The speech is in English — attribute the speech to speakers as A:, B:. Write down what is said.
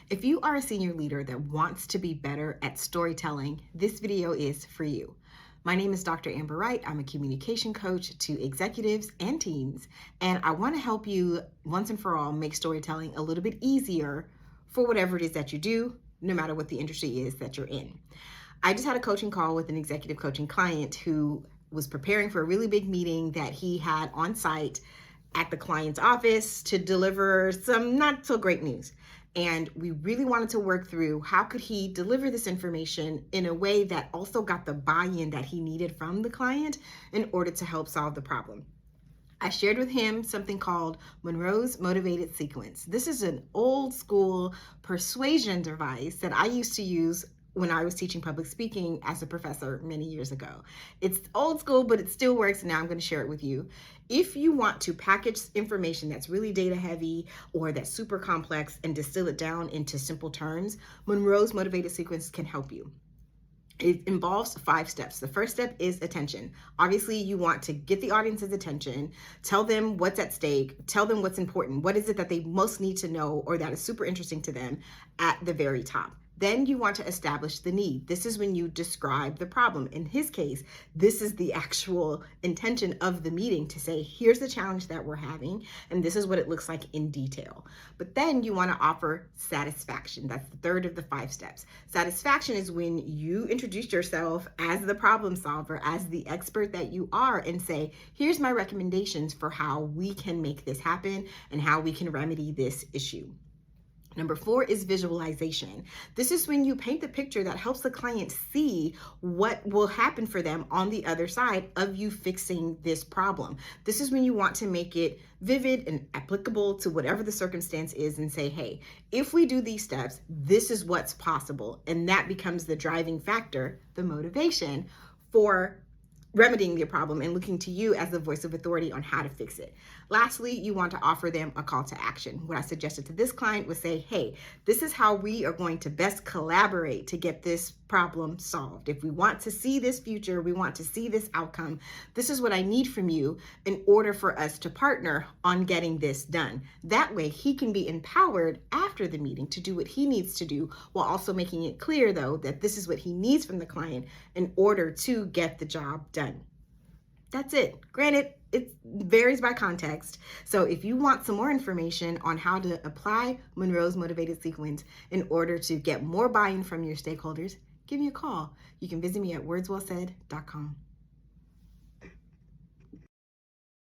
A: If you are a senior leader that wants to be better at storytelling, this video is for you. My name is Dr. Amber Wright. I'm a communication coach to executives and teams, and I want to help you once and for all make storytelling a little bit easier for whatever it is that you do, no matter what the industry is that you're in. I just had a coaching call with an executive coaching client who was preparing for a really big meeting that he had on site at the client's office to deliver some not so great news. And we really wanted to work through how could he deliver this information in a way that also got the buy-in that he needed from the client in order to help solve the problem. I shared with him something called Monroe's motivated sequence. This is an old school persuasion device that I used to use when I was teaching public speaking as a professor many years ago. It's old school, but it still works, and now I'm going to share it with you. If you want to package information that's really data heavy or that's super complex and distill it down into simple terms, Monroe's motivated sequence can help you. It involves 5 steps. The first step is attention. Obviously, you want to get the audience's attention, tell them what's at stake, tell them what's important, what is it that they most need to know or that is super interesting to them at the very top. Then you want to establish the need. This is when you describe the problem. In his case, this is the actual intention of the meeting to say, here's the challenge that we're having, and this is what it looks like in detail. But then you want to offer satisfaction. That's the third of the 5 steps. Satisfaction is when you introduce yourself as the problem solver, as the expert that you are, and say, here's my recommendations for how we can make this happen and how we can remedy this issue. Number 4 is visualization. This is when you paint the picture that helps the client see what will happen for them on the other side of you fixing this problem. This is when you want to make it vivid and applicable to whatever the circumstance is and say, hey, if we do these steps, this is what's possible. And that becomes the driving factor, the motivation for remedying the problem and looking to you as the voice of authority on how to fix it. Lastly, you want to offer them a call to action. What I suggested to this client was say, hey, this is how we are going to best collaborate to get this problem solved. If we want to see this future, we want to see this outcome, this is what I need from you in order for us to partner on getting this done. That way he can be empowered after the meeting to do what he needs to do, while also making it clear though that this is what he needs from the client in order to get the job done. That's it. Granted, it varies by context. So if you want some more information on how to apply Monroe's motivated sequence in order to get more buy-in from your stakeholders, give me a call. You can visit me at wordswellsaid.com.